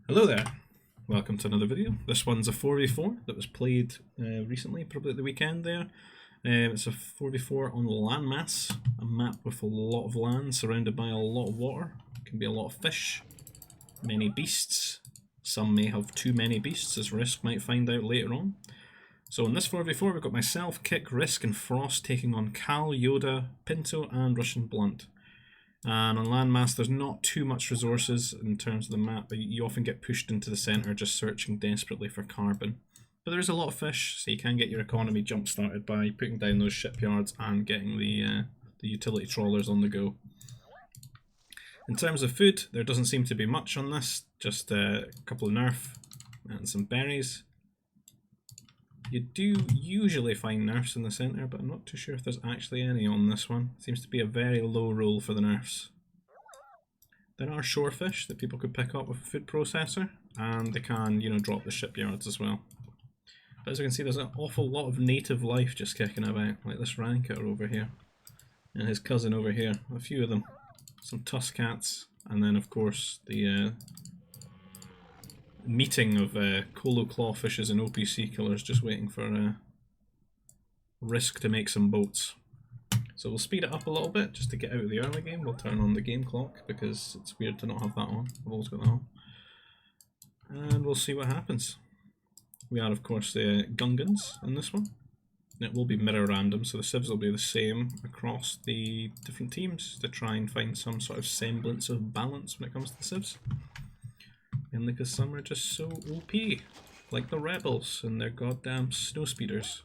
Hello there, welcome to another video. This one's a 4v4 that was played recently, probably at the weekend there. It's a 4v4 on landmass, a map with a lot of land surrounded by a lot of water. Can be a lot of fish, many beasts. Some may have too many beasts, as Risk might find out later on. So in this 4v4 we've got myself, Kick, Risk and Frost taking on Cal, Yoda, Pinto and Russianblunt. And on landmass there's not too much resources in terms of the map, but you often get pushed into the centre just searching desperately for carbon. But there is a lot of fish, so you can get your economy jump started by putting down those shipyards and getting the utility trawlers on the go. In terms of food, there doesn't seem to be much on this, just a couple of nerf and some berries. You do usually find nerfs in the centre, but I'm not too sure if there's actually any on this one. Seems to be a very low roll for the nerfs. There are shorefish that people could pick up with a food processor, and they can, drop the shipyards as well. But as you can see, there's an awful lot of native life just kicking about, like this ranker over here, and his cousin over here, a few of them. Some tuskcats, and then of course the meeting of colo clawfishes and OPC killers just waiting for Risk to make some boats. So we'll speed it up a little bit just to get out of the early game. We'll turn on the game clock because it's weird to not have that on. I've always got that on. And we'll see what happens. We are of course the Gungans in this one. It will be mirror random, so the civs will be the same across the different teams to try and find some sort of semblance of balance when it comes to the civs. And because some are just so OP, like the rebels and their goddamn snow speeders.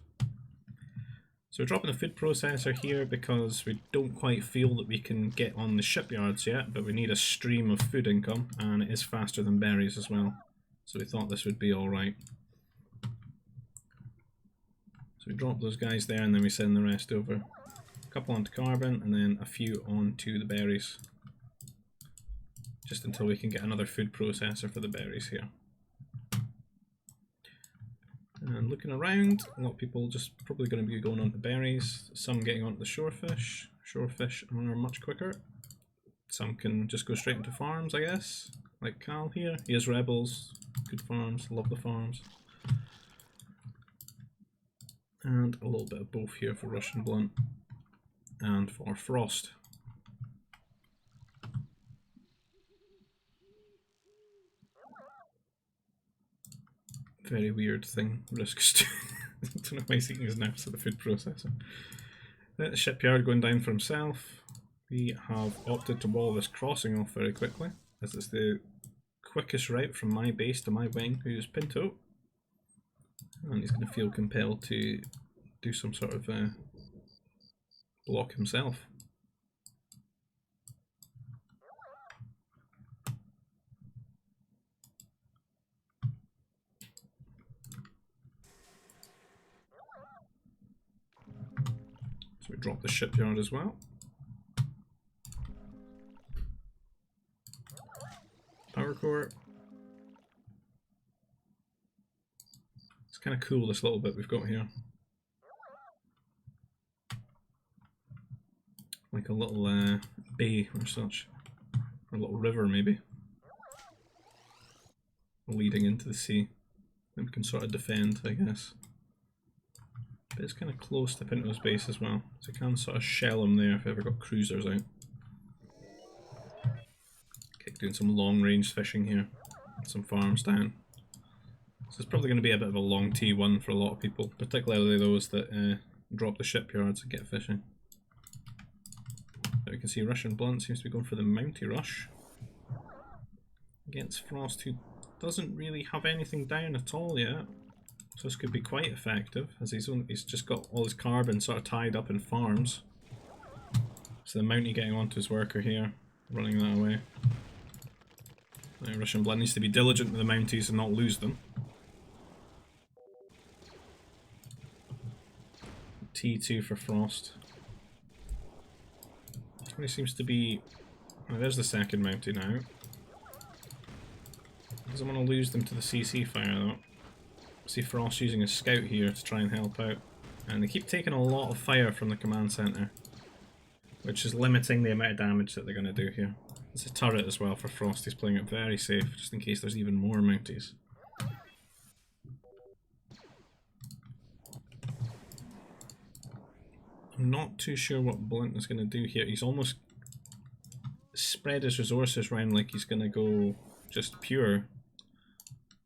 So we're dropping a food processor here because we don't quite feel that we can get on the shipyards yet, but we need a stream of food income, and it is faster than berries as well. So we thought this would be alright. So we drop those guys there and then we send the rest over. A couple onto carbon and then a few onto the berries. Just until we can get another food processor for the berries here. And looking around, a lot of people just probably going to be going on to berries, some getting onto the shorefish. Shorefish are much quicker. Some can just go straight into farms, I guess, like Cal here. He has rebels, good farms, love the farms. And a little bit of both here for Russianblunt and for Frost. Very weird thing Risk's doing. I don't know why he's eating his naps at the food processor. The shipyard going down for himself. We have opted to wall this crossing off very quickly, as it's the quickest route from my base to my wing, who's Pinto. And he's going to feel compelled to do some sort of block himself. So we drop the shipyard as well. Power core. It's kind of cool, this little bit we've got here. Like a little bay or such. Or a little river maybe. Leading into the sea. And we can sort of defend, I guess. But it's kind of close to Pinto's base as well. So you can sort of shell him there if you ever got cruisers out. Okay, doing some long range fishing here. Some farms down. So it's probably going to be a bit of a long T1 for a lot of people, particularly those that drop the shipyards and get fishing. But you can see Russianblunt seems to be going for the Mountie Rush against Frost, who doesn't really have anything down at all yet. So this could be quite effective, as he's just got all his carbon sort of tied up in farms. So the Mountie getting onto his worker here, running that away. Now Russianblunt needs to be diligent with the Mounties and not lose them. T2 for Frost. He seems to be... Oh, there's the second Mountie now. Doesn't want to lose them to the CC fire though. See Frost using a scout here to try and help out. And they keep taking a lot of fire from the command center. which is limiting the amount of damage that they're going to do here. There's a turret as well for Frost. He's playing it very safe, just in case there's even more Mounties. I'm not too sure what Blunt is going to do here. He's almost spread his resources around like he's going to go just pure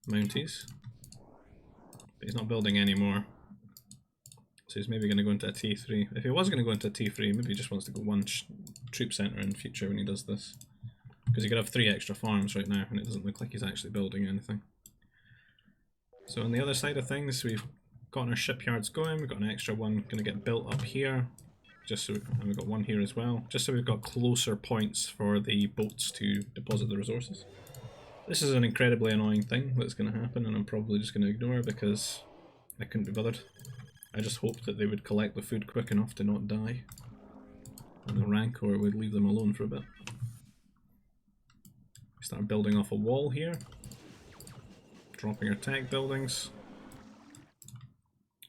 Mounties. But he's not building any more. So he's maybe going to go into a T3. If he was going to go into a T3, maybe he just wants to go one troop centre in future when he does this. Because he could have 3 extra farms right now, and it doesn't look like he's actually building anything. So on the other side of things, we've got our shipyards going. We've got an extra one going to get built up here. Just so, and we've got one here as well. Just so we've got closer points for the boats to deposit the resources. This is an incredibly annoying thing that's going to happen, and I'm probably just going to ignore because I couldn't be bothered. I just hoped that they would collect the food quick enough to not die. And the Rancor would leave them alone for a bit. Start building off a wall here. Dropping our tech buildings.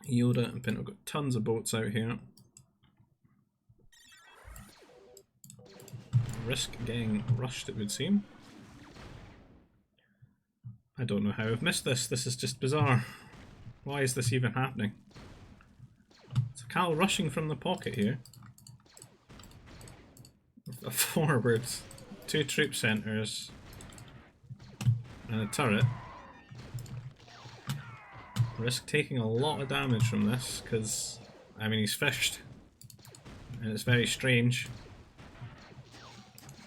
Yoda and Pinto got tons of boats out here. Risk getting rushed, it would seem. I don't know how I've missed this. This is just bizarre. Why is this even happening? So Cal rushing from the pocket here. A forward, 2 troop centres, and a turret. Risk taking a lot of damage from this because, I mean, he's fished. And it's very strange.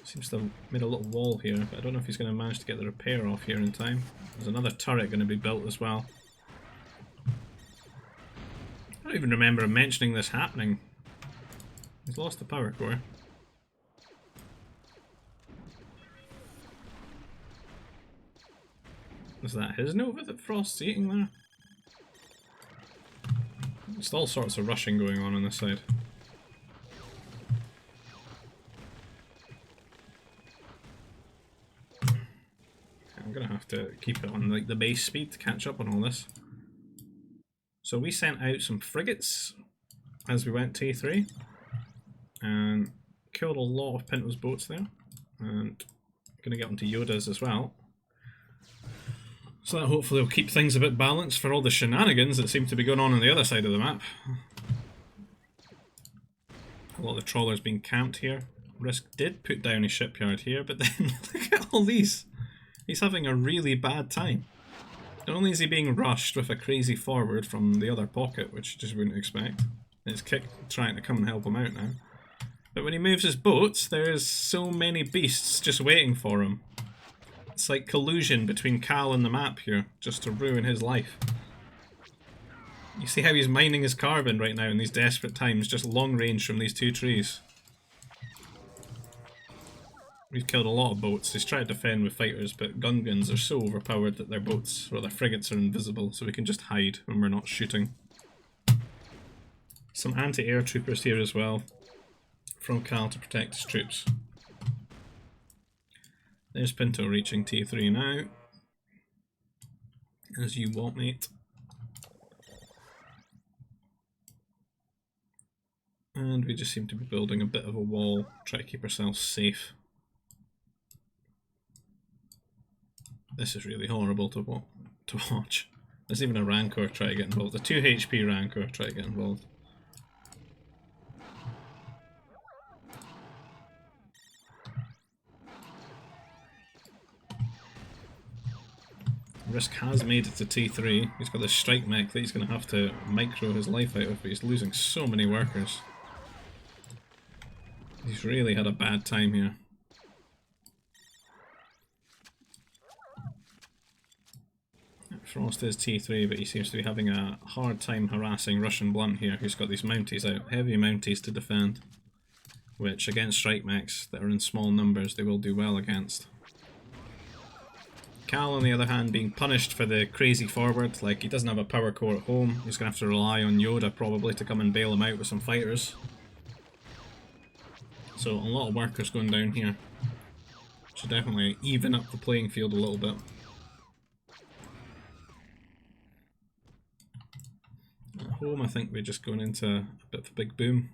Seems to have made a little wall here, but I don't know if he's going to manage to get the repair off here in time. There's another turret going to be built as well. I don't even remember him mentioning this happening. He's lost the power core. Is that his Nova that Frost's eating there? Just all sorts of rushing going on this side. I'm gonna have to keep it on like the base speed to catch up on all this. So we sent out some frigates as we went T3 and killed a lot of Pinto's boats there, and gonna get onto Yoda's as well. So that hopefully will keep things a bit balanced for all the shenanigans that seem to be going on the other side of the map. A lot of the trawlers being camped here. Risk did put down his shipyard here, but then look at all these. He's having a really bad time. Not only is he being rushed with a crazy forward from the other pocket, which you just wouldn't expect, and his kick trying to come and help him out now, but when he moves his boats, there's so many beasts just waiting for him. It's like collusion between Cal and the map here, just to ruin his life. You see how he's mining his carbon right now in these desperate times, just long range from these 2 trees. We've killed a lot of boats. He's tried to defend with fighters, but gun guns are so overpowered that their boats, or their frigates, are invisible, so we can just hide when we're not shooting. Some anti-air troopers here as well, from Cal to protect his troops. There's Pinto reaching T3 now. As you want, mate. And we just seem to be building a bit of a wall, try to keep ourselves safe. This is really horrible to watch. There's even a Rancor try to get involved. A 2 HP Rancor try to get involved. Risk has made it to T3. He's got this strike mech that he's going to have to micro his life out of, but he's losing so many workers. He's really had a bad time here. Frost is T3, but he seems to be having a hard time harassing Russianblunt here, who's got these Mounties out. Heavy Mounties to defend, which against strike mechs that are in small numbers they will do well against. Cal, on the other hand, being punished for the crazy forward. Like, he doesn't have a power core at home. He's going to have to rely on Yoda probably to come and bail him out with some fighters. So a lot of workers going down here. Should definitely even up the playing field a little bit. At home, I think we're just going into a bit of a big boom.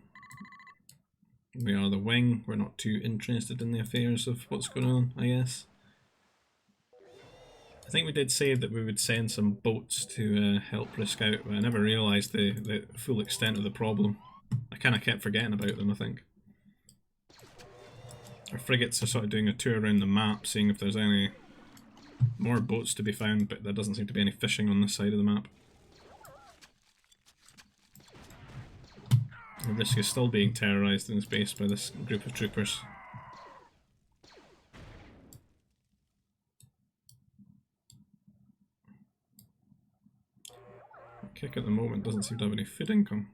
We are the wing, we're not too interested in the affairs of what's going on, I guess. I think we did say that we would send some boats to help risk out, but I never realised the full extent of the problem. I kind of kept forgetting about them, I think. Our frigates are sort of doing a tour around the map, seeing if there's any more boats to be found, but there doesn't seem to be any fishing on this side of the map. The risk is still being terrorised in his base by this group of troopers. Kick at the moment doesn't seem to have any food income.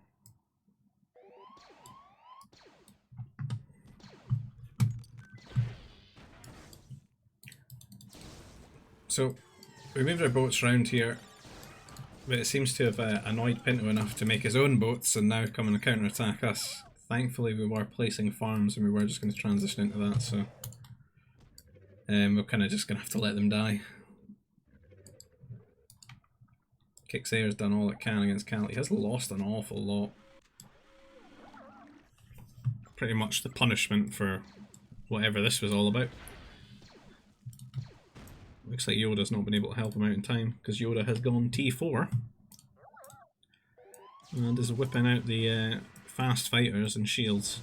So, we moved our boats around here, but it seems to have annoyed Pinto enough to make his own boats and now come and counter-attack us. Thankfully we were placing farms and we were just going to transition into that, so we're kind of just going to have to let them die. Kixair's done all it can against Cal. He has lost an awful lot. Pretty much the punishment for whatever this was all about. Looks like Yoda's not been able to help him out in time, because Yoda has gone T4 and is whipping out the fast fighters and shields.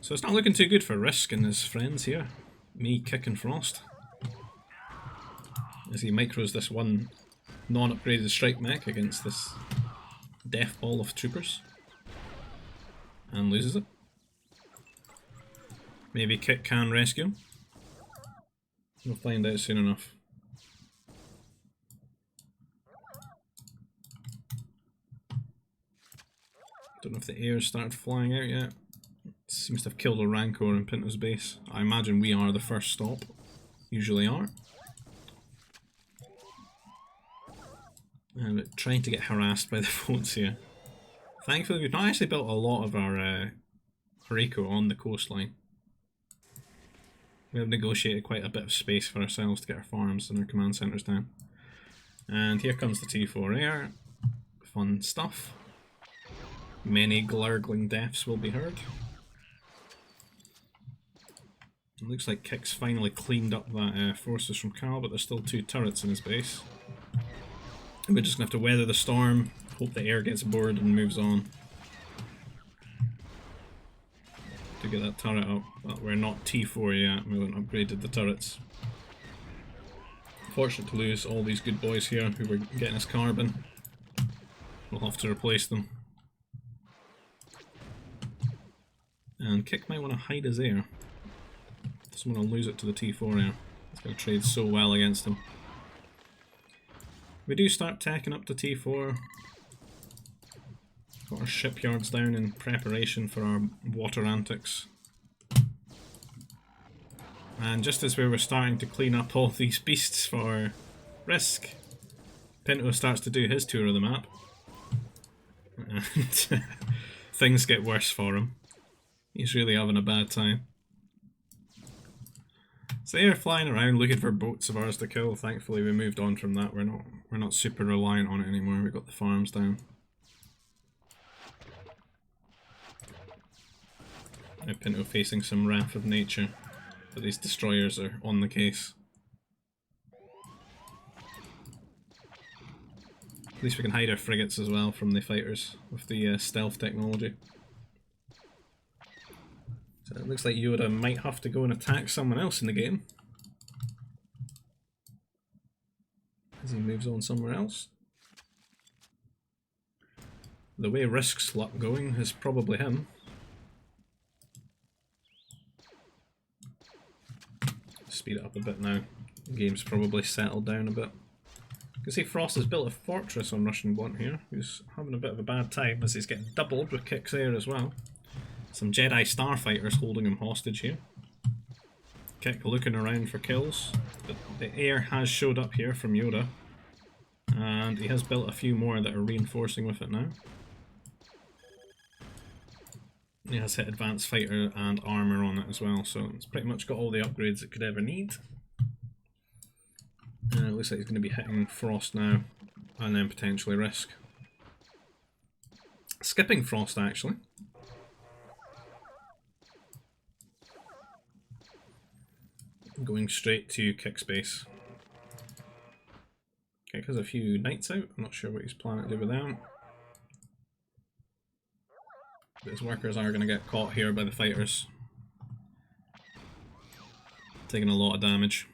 So it's not looking too good for Risk and his friends here. Me, Kick and Frost. As he micros this one non-upgraded strike mech against this death ball of troopers. And loses it. Maybe Kick can rescue him. We'll find out soon enough. Don't know if the air's started flying out yet. It seems to have killed a Rancor in Pinto's base. I imagine we are the first stop. Usually are. And trying to get harassed by the boats here. Thankfully we've not actually built a lot of our eco on the coastline. We have negotiated quite a bit of space for ourselves to get our farms and our command centres down. And here comes the T4 air. Fun stuff. Many gurgling deaths will be heard. It looks like Kick's finally cleaned up that forces from Cal, but there's still 2 turrets in his base. And we're just going to have to weather the storm, hope the air gets bored and moves on. To get that turret up, but we're not T4 yet, we haven't upgraded the turrets. Fortunate to lose all these good boys here who were getting us carbon. We'll have to replace them. And Kick might want to hide his air. Doesn't want to lose it to the T4 air. It's going to trade so well against him. We do start tacking up to T4. Got our shipyards down in preparation for our water antics. And just as we were starting to clean up all these beasts for Risk, Pinto starts to do his tour of the map. And things get worse for him. He's really having a bad time. So they're flying around looking for boats of ours to kill. Thankfully we moved on from that. We're not super reliant on it anymore. We've got the farms down. Now Pinto facing some wrath of nature, but these destroyers are on the case. At least we can hide our frigates as well from the fighters with the stealth technology. So it looks like Yoda might have to go and attack someone else in the game. As he moves on somewhere else. The way Risk's luck going is probably him. Speed it up a bit now. The game's probably settled down a bit. You can see Frost has built a fortress on Russianblunt here, who's having a bit of a bad time as he's getting doubled with Kixair as well. Some Jedi starfighters holding him hostage here. Kick looking around for kills, but the air has showed up here from Yoda, and he has built a few more that are reinforcing with it now. He has hit advanced fighter and armour on it as well, so it's pretty much got all the upgrades it could ever need. And it looks like he's going to be hitting Frost now, and then potentially Risk. Skipping Frost, actually. Going straight to Kickspace. Kick has a few knights out. I'm not sure what he's planning to do with them. But his workers are going to get caught here by the fighters. Taking a lot of damage.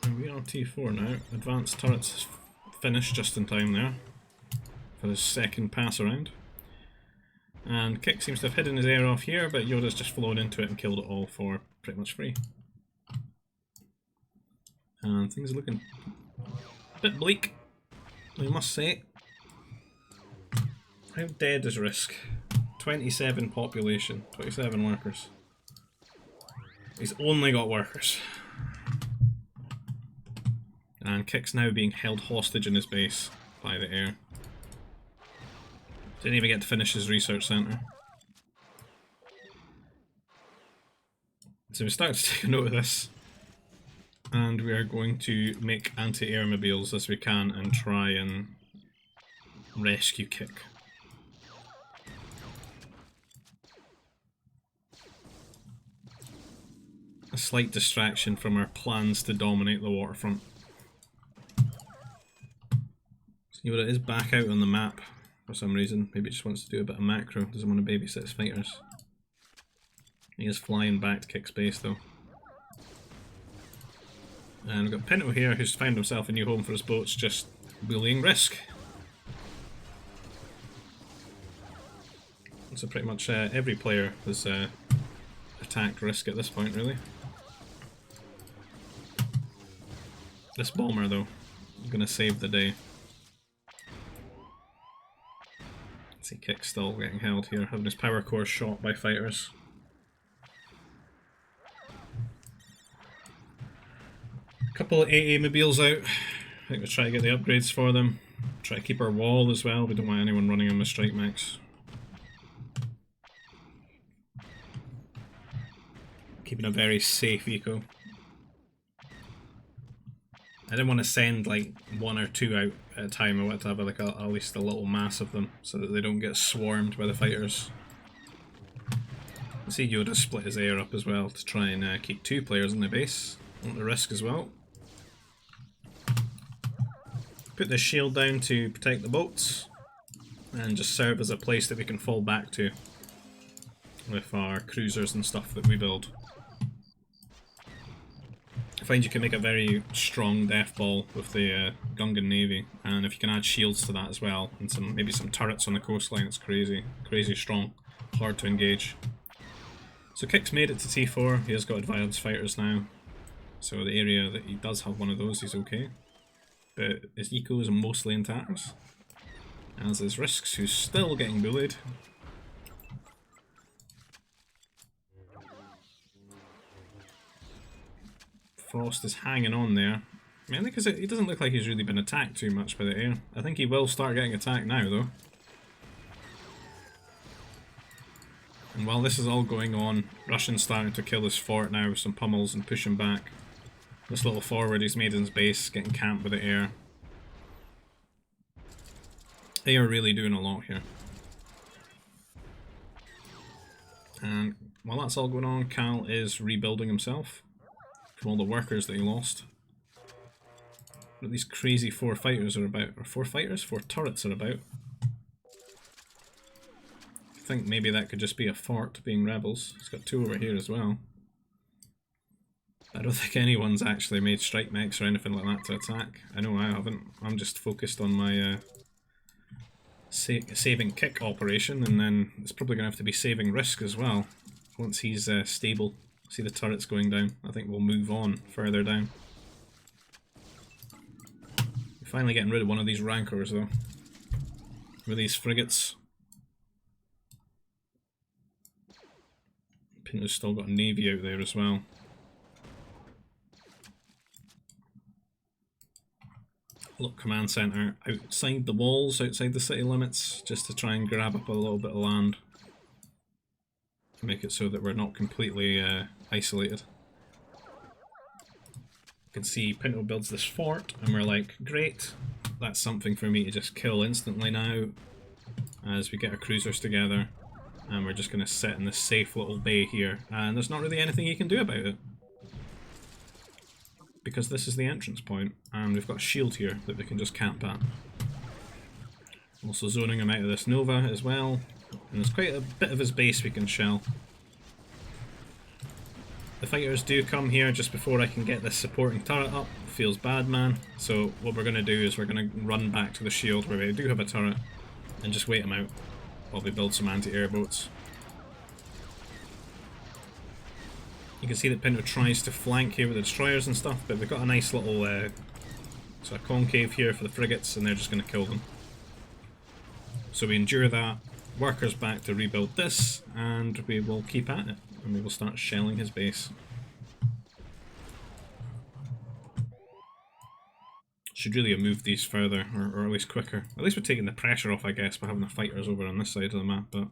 And we are T4 now. Advanced turrets finished just in time there for his second pass around. And Kick seems to have hidden his air off here, but Yoda's just flown into it and killed it all for pretty much free. And things are looking a bit bleak, I must say. How dead is Risk? 27 population, 27 workers. He's only got workers. And Kick's now being held hostage in his base by the air. Didn't even get to finish his research centre. So we started to take a note of this. And we are going to make anti-air mobiles as we can and try and rescue Kick. A slight distraction from our plans to dominate the waterfront. Yoda is back out on the map for some reason. Maybe he just wants to do a bit of macro, doesn't want to babysit his fighters. He is flying back to Kick's base though. And we've got Pinto here who's found himself a new home for his boats, just bullying Risk. So pretty much every player has attacked Risk at this point really. This bomber though, is going to save the day. See Kick still getting held here, having his power core shot by fighters. Couple of AA mobiles out. I think we'll try to get the upgrades for them. Try to keep our wall as well, we don't want anyone running on the strike max. Keeping a very safe eco. I didn't want to send like one or two out at a time. I wanted to have like at least a little mass of them so that they don't get swarmed by the fighters. I see Yoda split his air up as well to try and keep two players in the base. Want the Risk as well. Put this shield down to protect the boats and just serve as a place that we can fall back to with our cruisers and stuff that we build. I find you can make a very strong death ball with the Gungan Navy, and if you can add shields to that as well, and maybe some turrets on the coastline, it's crazy strong, hard to engage. So Kick's made it to T4, he has got advanced fighters now, so the area that he does have one of those he's okay, but his eco is mostly intact, as is Risk's, who's still getting bullied. Frost is hanging on there, mainly because he doesn't look like he's really been attacked too much by the air. I think he will start getting attacked now though. And while this is all going on, Russian's starting to kill his fort now with some pummels and push him back. This little forward he's made in his base, getting camped with the air. They are really doing a lot here. And while that's all going on, Cal is rebuilding himself from all the workers that he lost. What these crazy four fighters are about, or four turrets are about. I think maybe that could just be a fort being rebels. He's got two over here as well. I don't think anyone's actually made strike mechs or anything like that to attack. I know I haven't. I'm just focused on my saving Kick operation, and then it's probably going to have to be saving Risk as well once he's stable. See the turrets going down. I think we'll move on further down. We're finally getting rid of one of these rancors though. With these frigates. Pinto's still got a navy out there as well. little command centre outside the walls, outside the city limits, just to try and grab up a little bit of land. Make it so that we're not completely isolated. You can see Pinto builds this fort, and we're like, great, that's something for me to just kill instantly now, as we get our cruisers together, and we're just going to sit in this safe little bay here, and there's not really anything you can do about it. Because this is the entrance point, and we've got a shield here that we can just camp at. Also zoning him out of this Nova as well, and there's quite a bit of his base we can shell. The fighters do come here just before I can get this supporting turret up. Feels bad, man. So what we're going to do is we're going to run back to the shield where we do have a turret and just wait them out while we build some anti-air boats. You can see that Pinto tries to flank here with the destroyers and stuff, but we've got a nice little sort of concave here for the frigates, and they're just going to kill them. So we endure that, workers back to rebuild this, and we will keep at it, and we will start shelling his base. Should really have moved these further, or at least quicker. At least we're taking the pressure off, I guess, by having the fighters over on this side of the map, but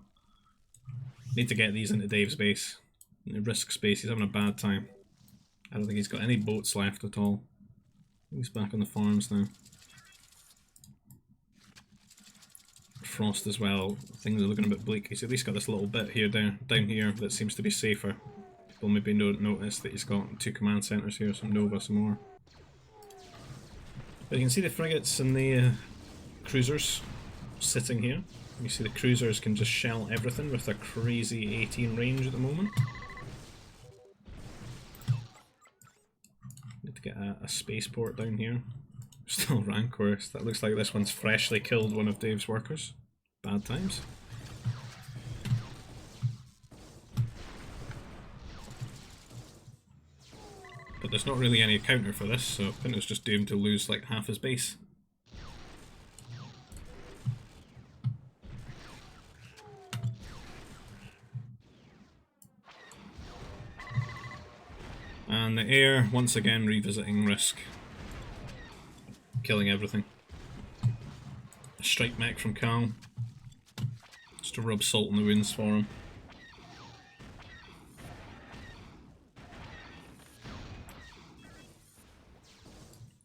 need to get these into Dave's base. Risk space, he's having a bad time. I don't think he's got any boats left at all. He's back on the farms now. Frost as well, things are looking a bit bleak. He's at least got this little bit here down here that seems to be safer. People maybe don't notice that he's got 2 command centres here, some Nova, some more. But you can see the frigates and the cruisers sitting here. You see the cruisers can just shell everything with a crazy 18 range at the moment. Need to get a spaceport down here. Still Rancors. That looks like this one's freshly killed one of Dave's workers. Bad times. But there's not really any counter for this, so Pinto's just doomed to lose like half his base. And the air, once again, revisiting risk. Killing everything. A strike mech from Cal. Just to rub salt in the wounds for him.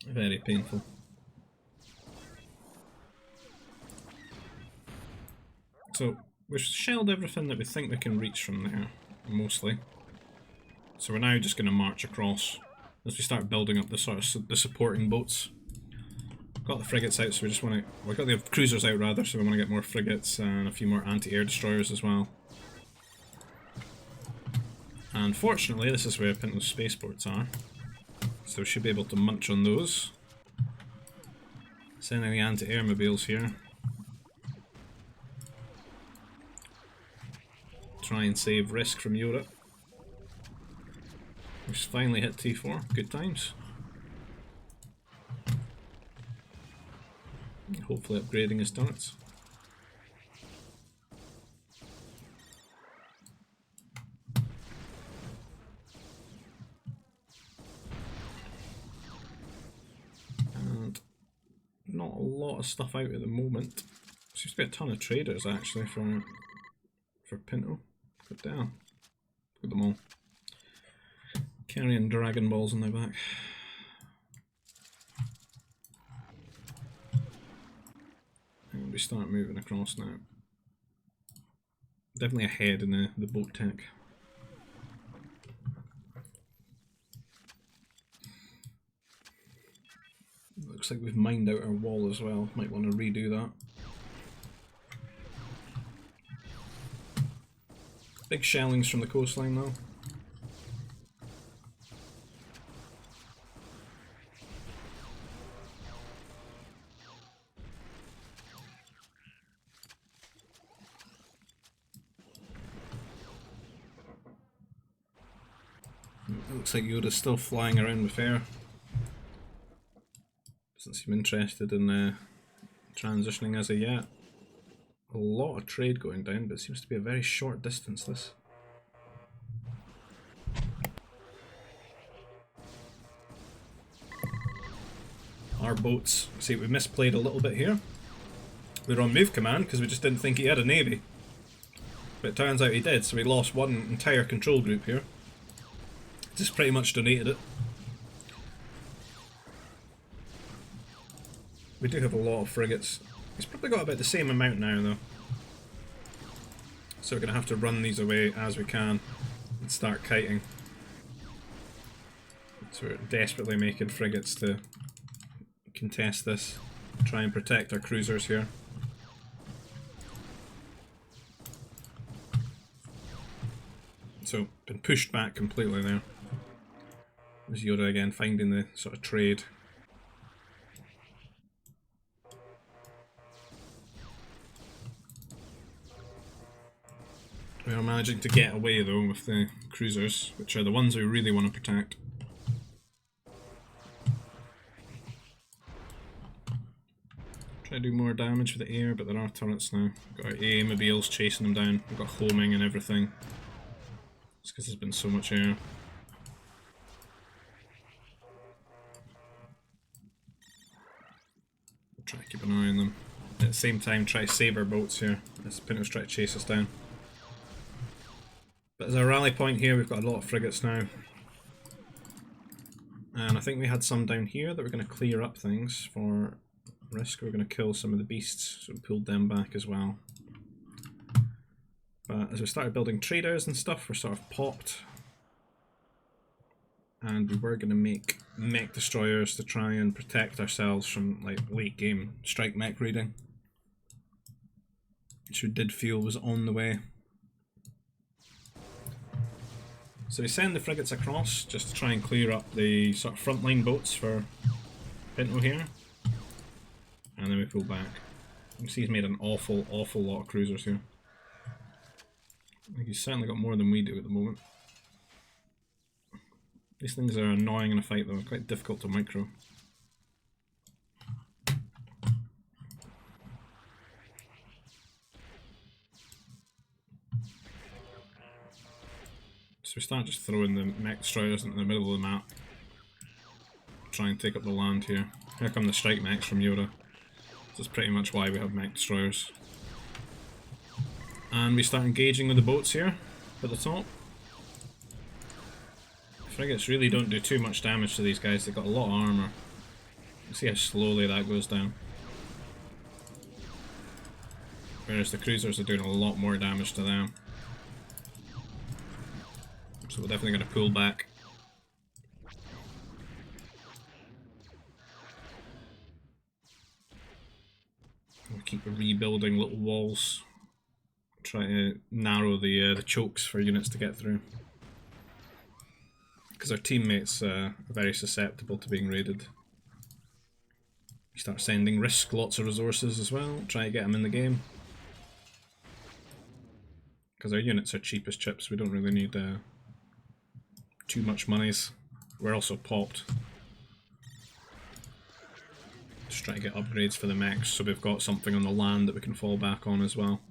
Very painful. So, we've shelled everything that we think we can reach from there, mostly. So we're now just going to march across as we start building up the sort of the supporting boats. Got the frigates out, so we just want to. We've got the cruisers out rather, so we want to get more frigates and a few more anti-air destroyers as well. And fortunately, this is where Pinto's spaceports are, so we should be able to munch on those. Sending the anti-air mobiles here. Try and save risk from Yoda. We've finally hit T4, good times. Hopefully upgrading his turrets. And not a lot of stuff out at the moment. Seems to be a ton of traders actually for Pinto. Good down. Look at them all. Carrying Dragon Balls on their back. And we start moving across now. Definitely ahead in the boat tech. Looks like we've mined out our wall as well. Might want to redo that. Big shellings from the coastline though. Looks like Yoda's still flying around with air. Doesn't seem interested in transitioning as of yet. A lot of trade going down, but it seems to be a very short distance this. our boats. See, we misplayed a little bit here. We were on move command because we just didn't think he had a navy. But it turns out he did, so we lost one entire control group here. Just pretty much donated it. We do have a lot of frigates. He's probably got about the same amount now though. So we're going to have to run these away as we can and start kiting. So we're desperately making frigates to contest this, try and protect our cruisers here. So, been pushed back completely there. There's Yoda again, finding the sort of trade. We are managing to get away though with the cruisers, which are the ones we really want to protect. Try to do more damage with the air, but there are turrets now. We've got our AA mobiles chasing them down. We've got homing and everything. It's because there's been so much air. We'll try to keep an eye on them. At the same time, try to save our boats here as Pinto's try to chase us down. But as a rally point here, we've got a lot of frigates now. And I think we had some down here that we're going to clear up things for risk. We're going to kill some of the beasts, so we pulled them back as well. But as we started building traders and stuff, we're sort of popped. And we were going to make mech destroyers to try and protect ourselves from like late game strike mech raiding, which we did feel was on the way. So we send the frigates across just to try and clear up the sort of frontline boats for Pinto here. And then we pull back. You can see he's made an awful lot of cruisers here. I think he's certainly got more than we do at the moment. These things are annoying in a fight though, quite difficult to micro. So we start just throwing the mech destroyers into the middle of the map. Try and take up the land here. Here come the strike mechs from Yoda. This is pretty much why we have mech destroyers. And we start engaging with the boats here at the top. Frigates really don't do too much damage to these guys, they've got a lot of armour. You see how slowly that goes down. Whereas the cruisers are doing a lot more damage to them. So we're definitely going to pull back. We'll keep rebuilding little walls. Try to narrow the chokes for units to get through. Because our teammates are very susceptible to being raided. You start sending risk lots of resources as well, try to get them in the game. Because our units are cheap as chips, we don't really need too much monies. We're also popped. Just try to get upgrades for the mechs so we've got something on the land that we can fall back on as well.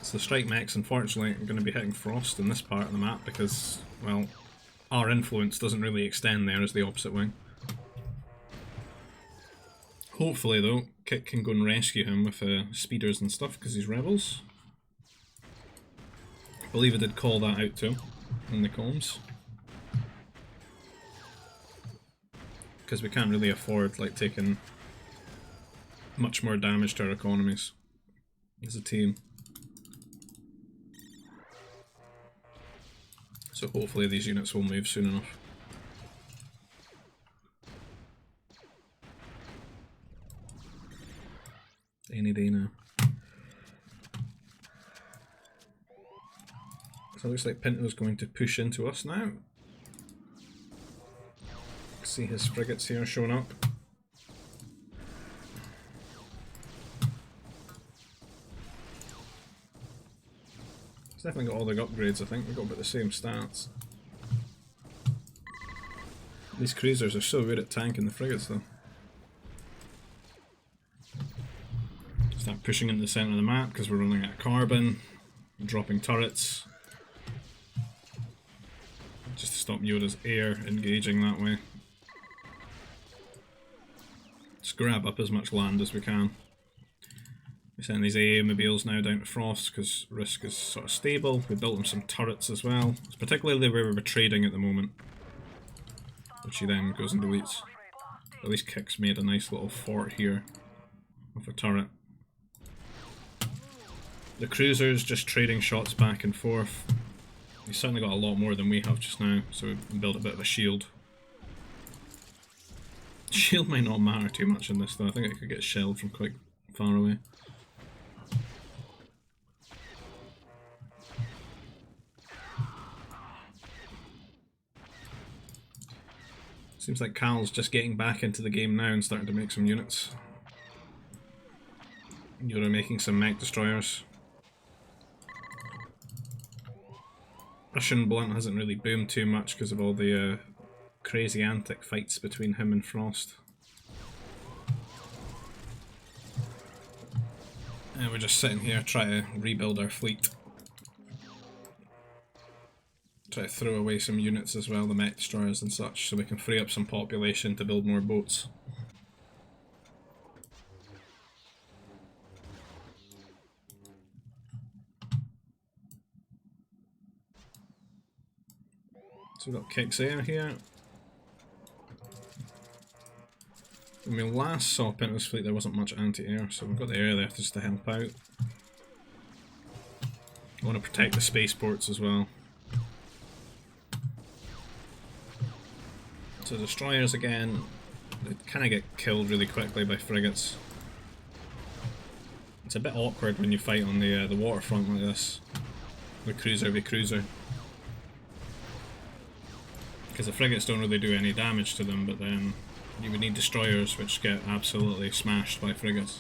So the strike mechs unfortunately are going to be hitting frost in this part of the map because, well, our influence doesn't really extend there as the opposite wing. Hopefully though, Kit can go and rescue him with speeders and stuff because he's rebels. I believe I did call that out to him in the comms. Because we can't really afford like taking much more damage to our economies as a team. So hopefully these units will move soon enough. Any day now. So it looks like Pinto's going to push into us now. See his frigates here showing up. He's definitely got all the upgrades, I think. We've got about the same stats. These cruisers are so good at tanking the frigates though. Start pushing into the centre of the map because we're running out of carbon. Dropping turrets. just to stop Yoda's air engaging that way. Just grab up as much land as we can. We send these AA mobiles now down to Frost because Risk is sort of stable. We built him some turrets as well. It's particularly where we're trading at the moment, which he then goes and deletes. At least Kick's made a nice little fort here with a turret. The cruiser's just trading shots back and forth. He's certainly got a lot more than we have just now, so we can build a bit of a shield. Shield might not matter too much in this though, I think it could get shelled from quite far away. Seems like Cal's just getting back into the game now and starting to make some units. Yoda making some mech destroyers. Russianblunt hasn't really boomed too much because of all the crazy antic fights between him and Frost. And we're just sitting here trying to rebuild our fleet. Try to throw away some units as well, the mech destroyers and such, so we can free up some population to build more boats. So we've got Kick's air here. When we last saw Pinto's fleet there wasn't much anti-air, so we've got the air there just to help out. I want to protect the spaceports as well. So destroyers again, they kind of get killed really quickly by frigates. It's a bit awkward when you fight on the waterfront like this, with cruiser v cruiser. Because the frigates don't really do any damage to them, but then you would need destroyers which get absolutely smashed by frigates.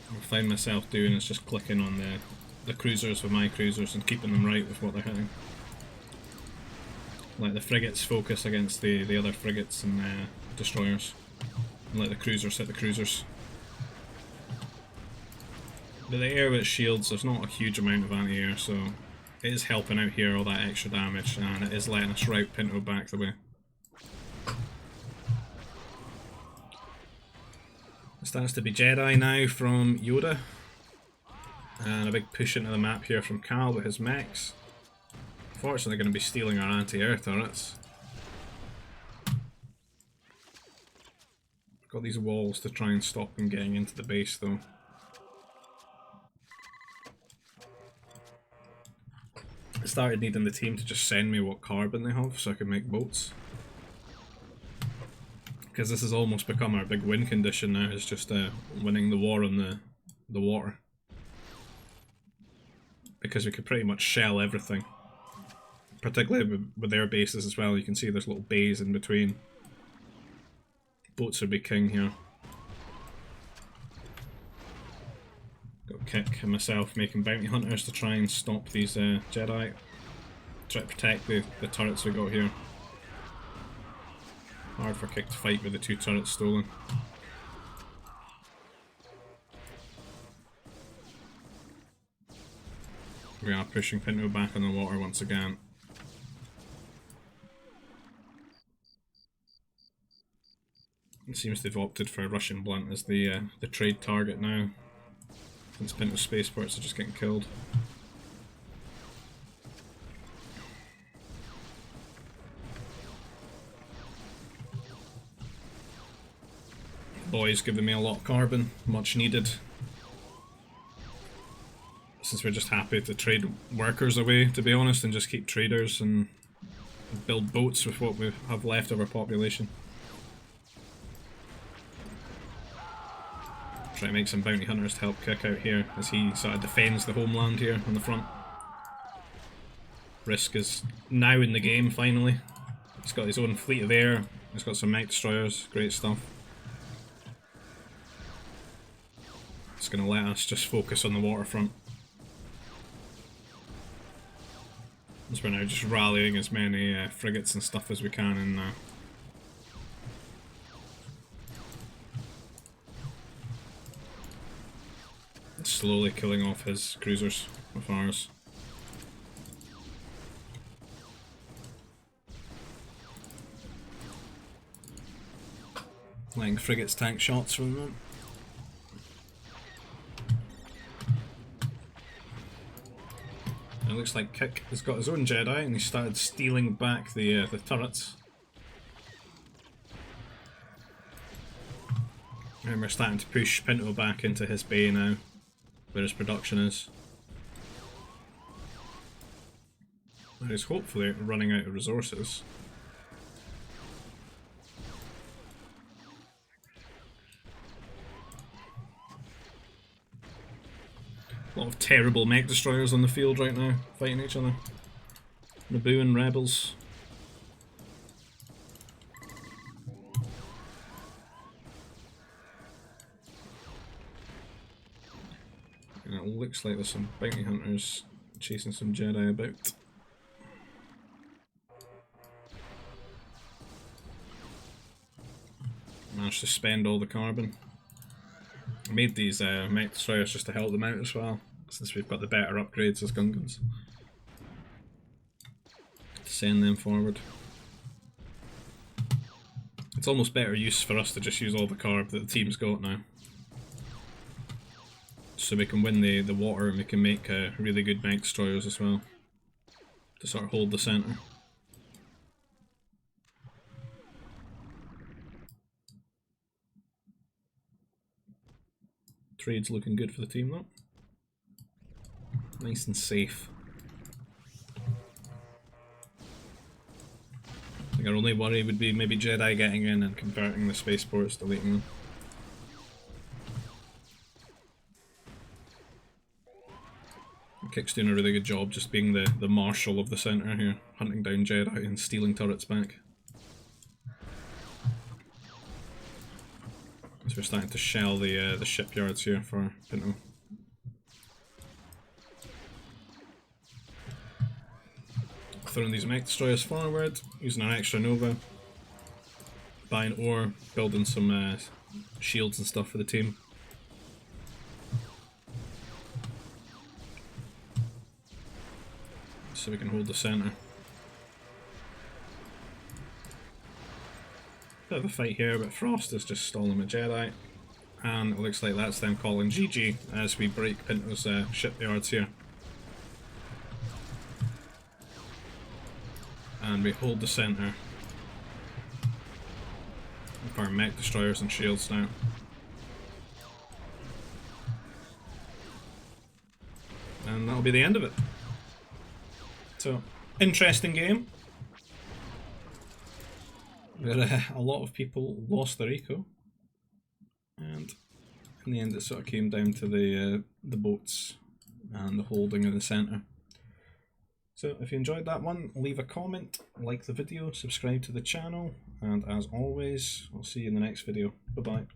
What I find myself doing is just clicking on the cruisers with my cruisers and keeping them right with what they're hitting. Let the frigates focus against the other frigates and destroyers, and let the cruisers hit the cruisers. But the air with shields, there's not a huge amount of anti-air, so it is helping out here, all that extra damage, and it is letting us route Pinto back the way. It starts to be Jedi now from Yoda, and a big push into the map here from Cal with his mechs. Unfortunately going to be stealing our anti-air turrets. Got these walls to try and stop them getting into the base though. I started needing the team to just send me what carbon they have so I can make boats. Because this has almost become our big win condition now, it's just winning the war on the water. Because we could pretty much shell everything. Particularly with their bases as well, you can see there's little bays in between. Boats would be king here. Got Kick and myself making bounty hunters to try and stop these Jedi. Try to protect the turrets we got here. Hard for Kick to fight with the two turrets stolen. We are pushing Pinto back on the water once again. It seems they've opted for Russianblunt as the trade target now, since Pinto's spaceports are just getting killed. Boys giving me a lot of carbon, much needed. Since we're just happy to trade workers away, to be honest, and just keep traders and build boats with what we have left of our population. Try to make some bounty hunters to help Kick out here as he sort of defends the homeland here on the front. Risk is now in the game finally. He's got his own fleet of air, he's got some mech destroyers, great stuff. It's going to let us just focus on the waterfront. As we're now just rallying as many frigates and stuff as we can in there. slowly killing off his cruisers with ours. Letting frigates tank shots from them. It looks like Kick has got his own Jedi and he started stealing back the turrets. And we're starting to push Pinto back into his bay now, where his production is. He's hopefully running out of resources. A lot of terrible mech destroyers on the field right now, fighting each other. Naboo and rebels. And it looks like there's some bounty hunters chasing some Jedi about. Managed to spend all the carbon. I made these mech destroyers just to help them out as well, since we've got the better upgrades as Gungans. To send them forward. It's almost better use for us to just use all the carb that the team's got now. So we can win the water and we can make really good mech destroyers as well. To sort of hold the centre. Trade's looking good for the team though. Nice and safe. I think our only worry would be maybe Jedi getting in and converting the spaceports, deleting them. Kick's doing a really good job just being the marshal of the centre here, hunting down Jedi and stealing turrets back. So we're starting to shell the shipyards here for Pinto. Throwing these mech destroyers forward, using our extra Nova, buying ore, building some shields and stuff for the team. So we can hold the centre. Bit of a fight here, but Frost is just stalling a Jedi. And it looks like that's them calling GG as we break Pinto's shipyards here. And we hold the centre with our mech destroyers and shields now. And that'll be the end of it. So, interesting game. Where a lot of people lost their eco, and in the end it sort of came down to the boats and the holding of the centre. So if you enjoyed that one, leave a comment, like the video, subscribe to the channel, and as always, I'll see you in the next video. Bye bye.